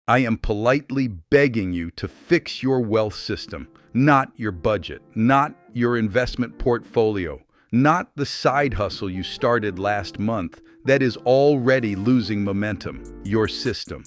I am politely begging you to fix your wealth system, not your budget, not your investment portfolio, not the side hustle you started last month that is already losing momentum. Your system,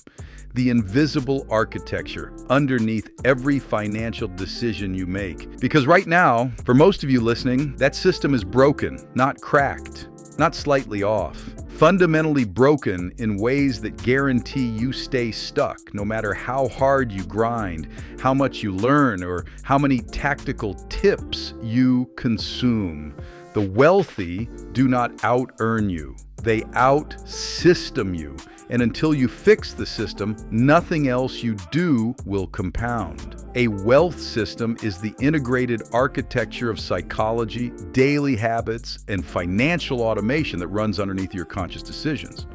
the invisible architecture underneath every financial decision you make. Because right now, for most of you listening, that system is broken, not cracked, not slightly off. Fundamentally broken in ways that guarantee you stay stuck, no matter how hard you grind, how much you learn, or how many tactical tips you consume. The wealthy do not out-earn you. They out-system you. And until you fix the system, nothing else you do will compound. A wealth system is the integrated architecture of psychology, daily habits, and financial automation that runs underneath your conscious decisions.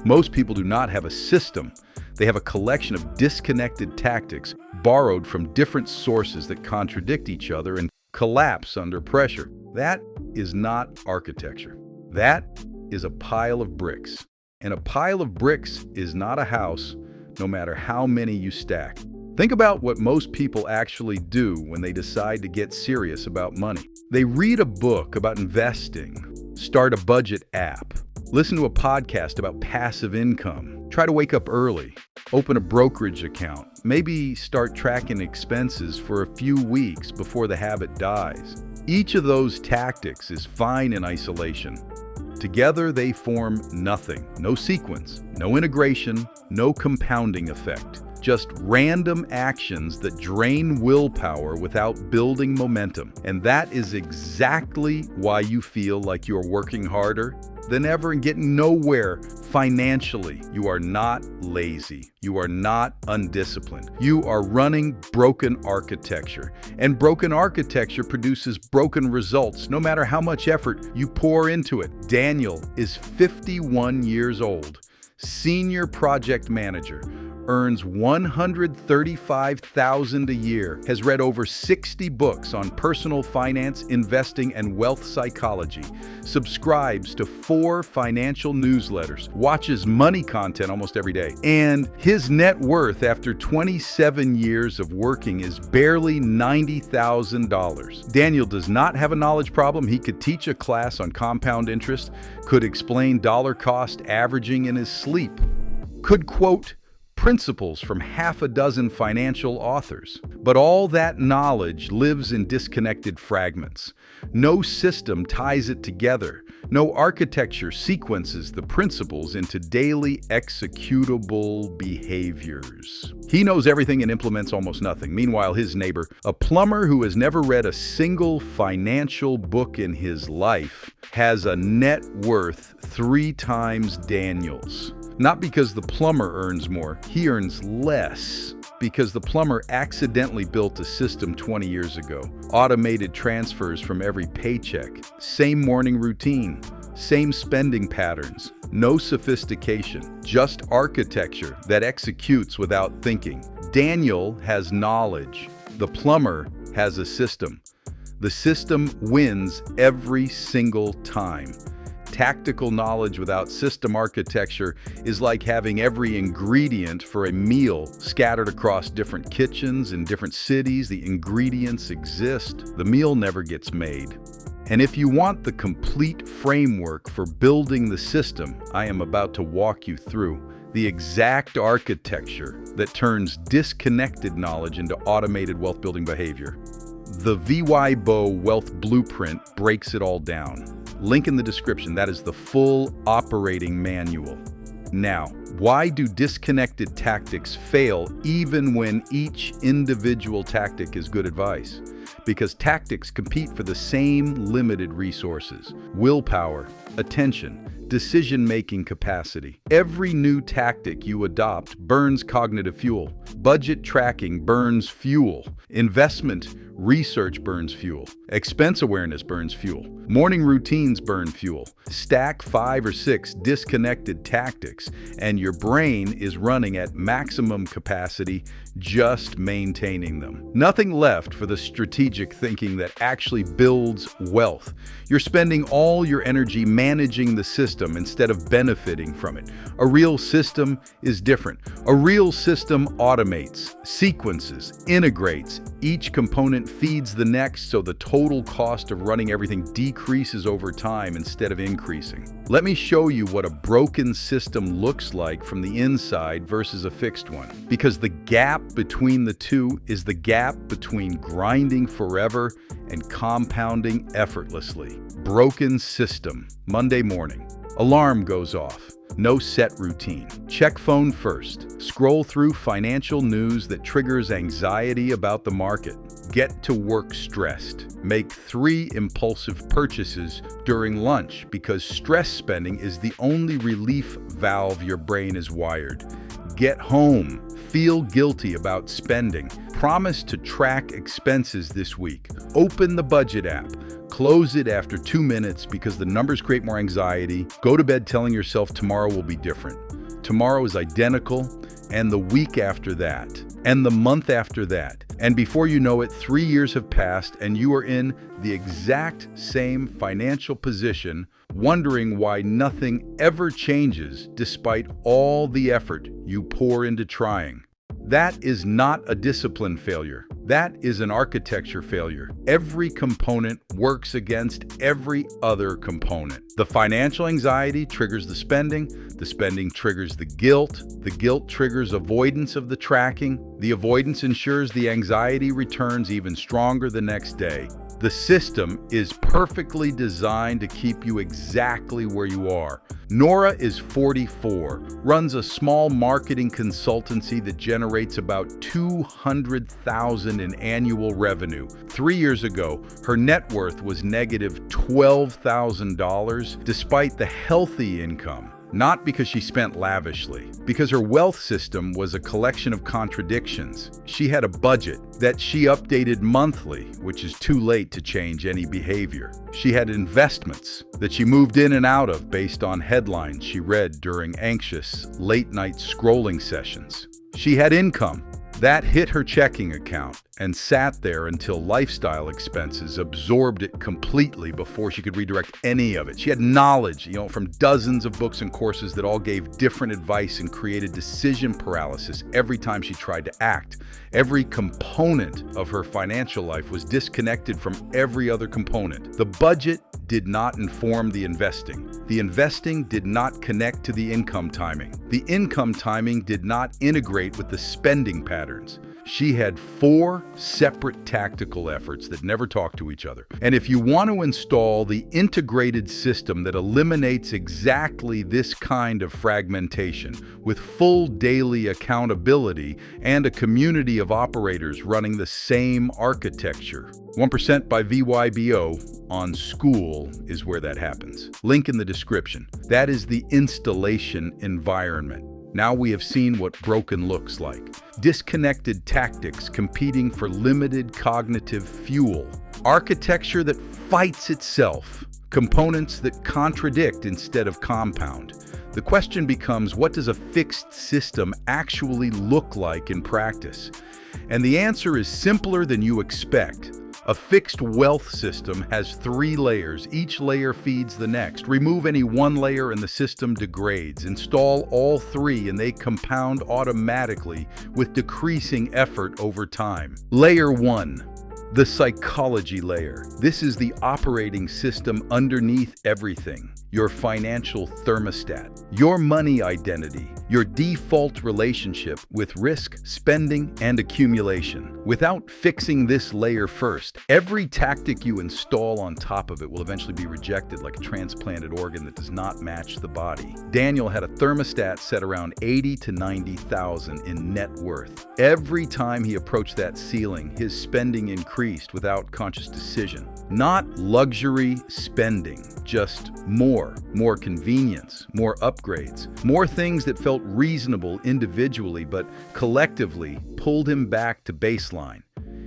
Most people do not have a system. They have a collection of disconnected tactics borrowed from different sources that contradict each other and collapse under pressure. That is not architecture. That is a pile of bricks. And a pile of bricks is not a house, no matter how many you stack. Think about what most people actually do when they decide to get serious about money. They read a book about investing, start a budget app, listen to a podcast about passive income, try to wake up early, open a brokerage account, maybe start tracking expenses for a few weeks before the habit dies. Each of those tactics is fine in isolation. Together, they form nothing. No sequence, no integration, no compounding effect. Just random actions that drain willpower without building momentum. And that is exactly why you feel like you're working harder than ever and getting nowhere financially. You are not lazy. You are not undisciplined. You are running broken architecture. And broken architecture produces broken results, no matter how much effort you pour into it. Daniel is 51 years old, senior project manager, earns $135,000 a year, has read over 60 books on personal finance, investing, and wealth psychology, subscribes to 4 financial newsletters, watches money content almost every day, and his net worth after 27 years of working is barely $90,000. Daniel does not have a knowledge problem. He could teach a class on compound interest, could explain dollar cost averaging in his sleep, could quote principles from half a dozen financial authors. But all that knowledge lives in disconnected fragments. No system ties it together. No architecture sequences the principles into daily executable behaviors. He knows everything and implements almost nothing. Meanwhile, his neighbor, a plumber who has never read a single financial book in his life, has a net worth 3 times Daniel's. Not because the plumber earns more, he earns less. Because the plumber accidentally built a system 20 years ago. Automated transfers from every paycheck. Same morning routine. Same spending patterns. No sophistication. Just architecture that executes without thinking. Daniel has knowledge. The plumber has a system. The system wins every single time. Tactical knowledge without system architecture is like having every ingredient for a meal scattered across different kitchens in different cities. The ingredients exist. The meal never gets made. And if you want the complete framework for building the system I am about to walk you through, the exact architecture that turns disconnected knowledge into automated wealth-building behavior, the VYBO Wealth Blueprint breaks it all down. Link in the description. That is the full operating manual. Now, why do disconnected tactics fail even when each individual tactic is good advice? Because tactics compete for the same limited resources: willpower, attention, decision-making capacity. Every new tactic you adopt burns cognitive fuel. Budget tracking burns fuel. Investment research burns fuel. Expense awareness burns fuel. Morning routines burn fuel. Stack 5 or 6 disconnected tactics, and your brain is running at maximum capacity, just maintaining them. Nothing left for the strategic thinking that actually builds wealth. You're spending all your energy managing the system system instead of benefiting from it. A real system is different. A real system automates, sequences, integrates. Each component feeds the next, so the total cost of running everything decreases over time instead of increasing. Let me show you what a broken system looks like from the inside versus a fixed one. Because the gap between the two is the gap between grinding forever and compounding effortlessly. Broken system. Monday morning. Alarm goes off. No set routine. Check phone first. Scroll through financial news that triggers anxiety about the market. Get to work stressed. Make 3 impulsive purchases during lunch because stress spending is the only relief valve your brain is wired. Get home. Feel guilty about spending. Promise to track expenses this week. Open the budget app. Close it after 2 minutes because the numbers create more anxiety. Go to bed telling yourself tomorrow will be different. Tomorrow is identical, and the week after that, and the month after that. And before you know it, 3 years have passed and you are in the exact same financial position, wondering why nothing ever changes despite all the effort you pour into trying. That is not a discipline failure. That is an architecture failure. Every component works against every other component. The financial anxiety triggers the spending triggers the guilt triggers avoidance of the tracking, the avoidance ensures the anxiety returns even stronger the next day. The system is perfectly designed to keep you exactly where you are. Nora is 44, runs a small marketing consultancy that generates about $200,000 in annual revenue. 3 years ago, her net worth was negative $12,000 despite the healthy income. Not because she spent lavishly, because her wealth system was a collection of contradictions. She had a budget that she updated monthly, which is too late to change any behavior. She had investments that she moved in and out of based on headlines she read during anxious, late-night scrolling sessions. She had income that hit her checking account and sat there until lifestyle expenses absorbed it completely before she could redirect any of it. She had knowledge, from dozens of books and courses that all gave different advice and created decision paralysis every time she tried to act. Every component of her financial life was disconnected from every other component. The budget did not inform the investing. The investing did not connect to the income timing. The income timing did not integrate with the spending patterns. She had 4 separate tactical efforts that never talked to each other. And if you want to install the integrated system that eliminates exactly this kind of fragmentation with full daily accountability and a community of operators running the same architecture, 1% by VYBO on School is where that happens. Link in the description. That is the installation environment. Now we have seen what broken looks like. Disconnected tactics competing for limited cognitive fuel. Architecture that fights itself. Components that contradict instead of compound. The question becomes, what does a fixed system actually look like in practice? And the answer is simpler than you expect. A fixed wealth system has 3 layers. Each layer feeds the next. Remove any one layer and the system degrades. Install all 3 and they compound automatically with decreasing effort over time. Layer 1. The psychology layer. This is the operating system underneath everything. Your financial thermostat, your money identity, your default relationship with risk, spending, and accumulation. Without fixing this layer first, every tactic you install on top of it will eventually be rejected like a transplanted organ that does not match the body. Daniel had a thermostat set around 80 to 90,000 in net worth. Every time he approached that ceiling, his spending increased without conscious decision. Not luxury spending, just more convenience, more upgrades, more things that felt reasonable individually but collectively pulled him back to baseline.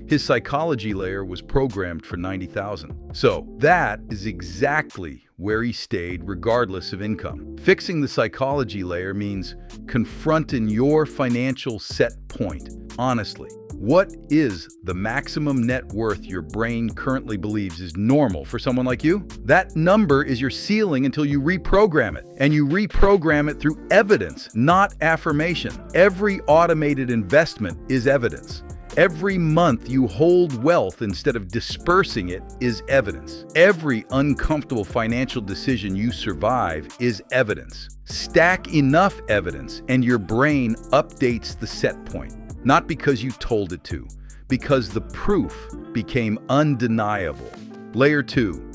His psychology layer was programmed for 90,000. So that is exactly where he stayed regardless of income. Fixing the psychology layer means confronting your financial set point honestly. What is the maximum net worth your brain currently believes is normal for someone like you? That number is your ceiling until you reprogram it. And you reprogram it through evidence, not affirmation. Every automated investment is evidence. Every month you hold wealth instead of dispersing it is evidence. Every uncomfortable financial decision you survive is evidence. Stack enough evidence and your brain updates the set point. Not because you told it to, because the proof became undeniable. Layer 2.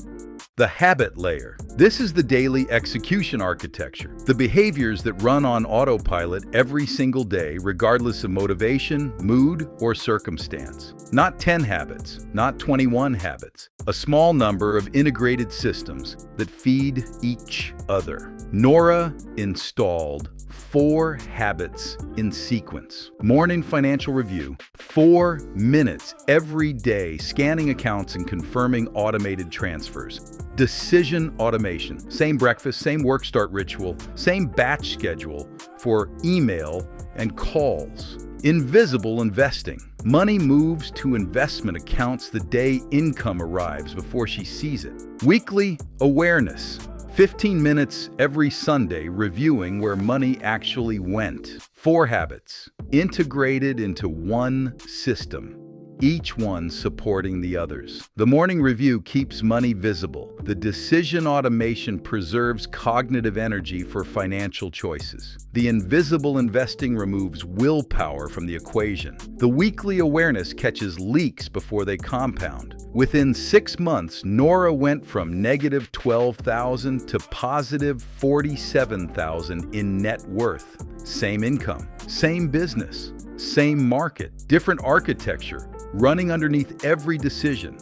The habit layer. This is the daily execution architecture. The behaviors that run on autopilot every single day, regardless of motivation, mood, or circumstance. Not 10 habits, not 21 habits. A small number of integrated systems that feed each other. Nora installed 4 habits in sequence. Morning financial review, 4 minutes every day, scanning accounts and confirming automated transfers. Decision automation, same breakfast, same work start ritual, same batch schedule for email and calls. Invisible investing. Money moves to investment accounts the day income arrives before she sees it. Weekly awareness. 15 minutes every Sunday reviewing where money actually went. 4 habits, integrated into one system, each one supporting the others. The morning review keeps money visible. The decision automation preserves cognitive energy for financial choices. The invisible investing removes willpower from the equation. The weekly awareness catches leaks before they compound. Within 6 months, Nora went from negative 12,000 to positive 47,000 in net worth. Same income, same business, same market, different architecture, running underneath every decision.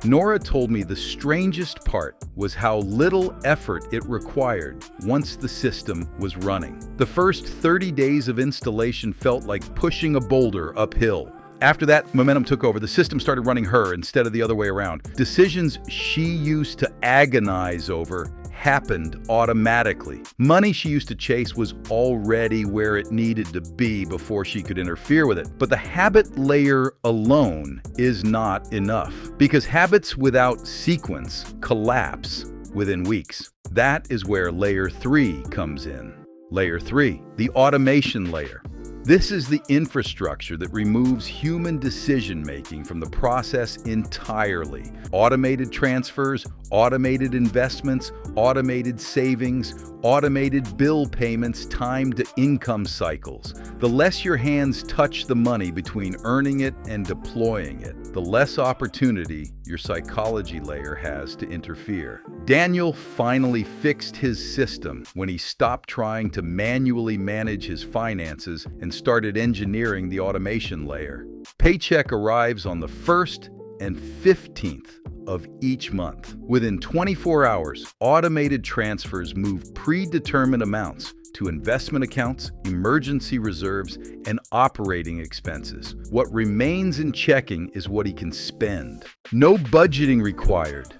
Nora told me the strangest part was how little effort it required once the system was running. The first 30 days of installation felt like pushing a boulder uphill. After that, momentum took over. The system started running her instead of the other way around. Decisions she used to agonize over happened automatically. Money she used to chase was already where it needed to be before she could interfere with it. But the habit layer alone is not enough, because habits without sequence collapse within weeks. That is where layer 3 comes in. Layer 3, the automation layer. This is the infrastructure that removes human decision-making from the process entirely. Automated transfers, automated investments, automated savings, automated bill payments timed to income cycles. The less your hands touch the money between earning it and deploying it, the less opportunity your psychology layer has to interfere. Daniel finally fixed his system when he stopped trying to manually manage his finances and started engineering the automation layer. Paycheck arrives on the 1st and 15th of each month. Within 24 hours, automated transfers move predetermined amounts to investment accounts, emergency reserves, and operating expenses. What remains in checking is what he can spend. No budgeting required.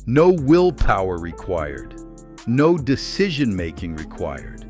No willpower required. No decision-making required.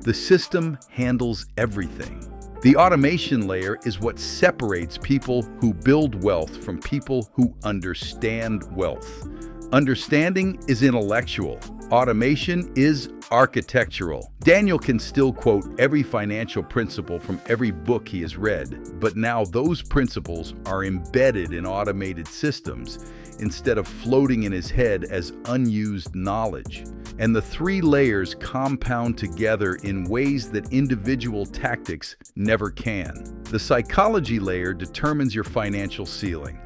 The system handles everything. The automation layer is what separates people who build wealth from people who understand wealth. Understanding is intellectual. Automation is architectural. Daniel can still quote every financial principle from every book he has read, but now those principles are embedded in automated systems instead of floating in his head as unused knowledge. And the 3 layers compound together in ways that individual tactics never can. The psychology layer determines your financial ceiling.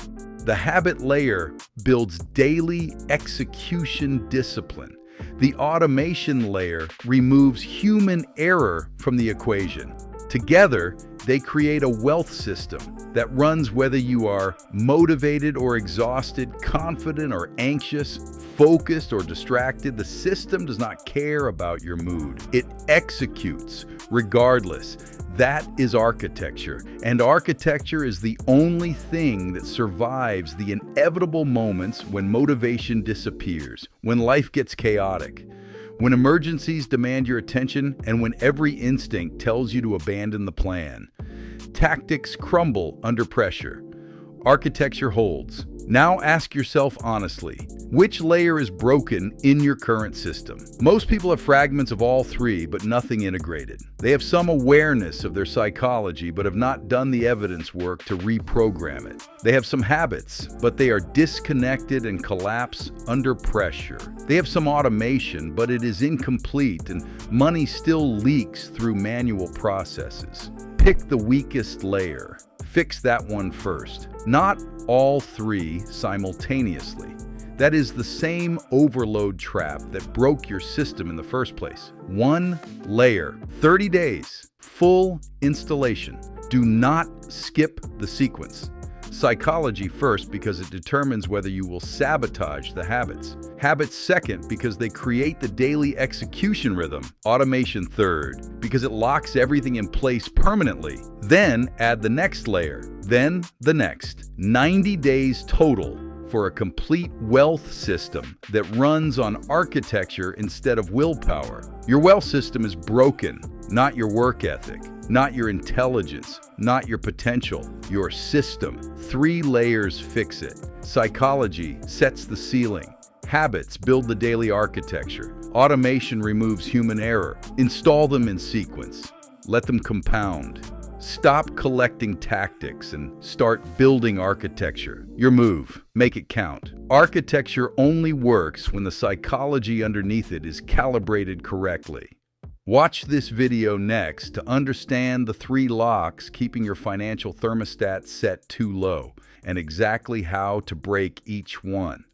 The habit layer builds daily execution discipline. The automation layer removes human error from the equation. Together, they create a wealth system that runs whether you are motivated or exhausted, confident or anxious, focused or distracted. The system does not care about your mood. It executes regardless. That is architecture, and architecture is the only thing that survives the inevitable moments when motivation disappears, when life gets chaotic, when emergencies demand your attention, and when every instinct tells you to abandon the plan. Tactics crumble under pressure. Architecture holds. Now ask yourself honestly, which layer is broken in your current system? Most people have fragments of all three, but nothing integrated. They have some awareness of their psychology, but have not done the evidence work to reprogram it. They have some habits, but they are disconnected and collapse under pressure. They have some automation, but it is incomplete and money still leaks through manual processes. Pick the weakest layer. Fix that one first. Not all three simultaneously. That is the same overload trap that broke your system in the first place. One layer, 30 days, full installation. Do not skip the sequence. Psychology first because it determines whether you will sabotage the habits. Habits second because they create the daily execution rhythm. Automation third because it locks everything in place permanently. Then add the next layer, then the next. 90 days total for a complete wealth system that runs on architecture instead of willpower. Your wealth system is broken, not your work ethic, not your intelligence, not your potential, your system. 3 layers fix it. Psychology sets the ceiling. Habits build the daily architecture. Automation removes human error. Install them in sequence. Let them compound. Stop collecting tactics and start building architecture. Your move. Make it count. Architecture only works when the psychology underneath it is calibrated correctly. Watch this video next to understand the 3 locks keeping your financial thermostat set too low and exactly how to break each one.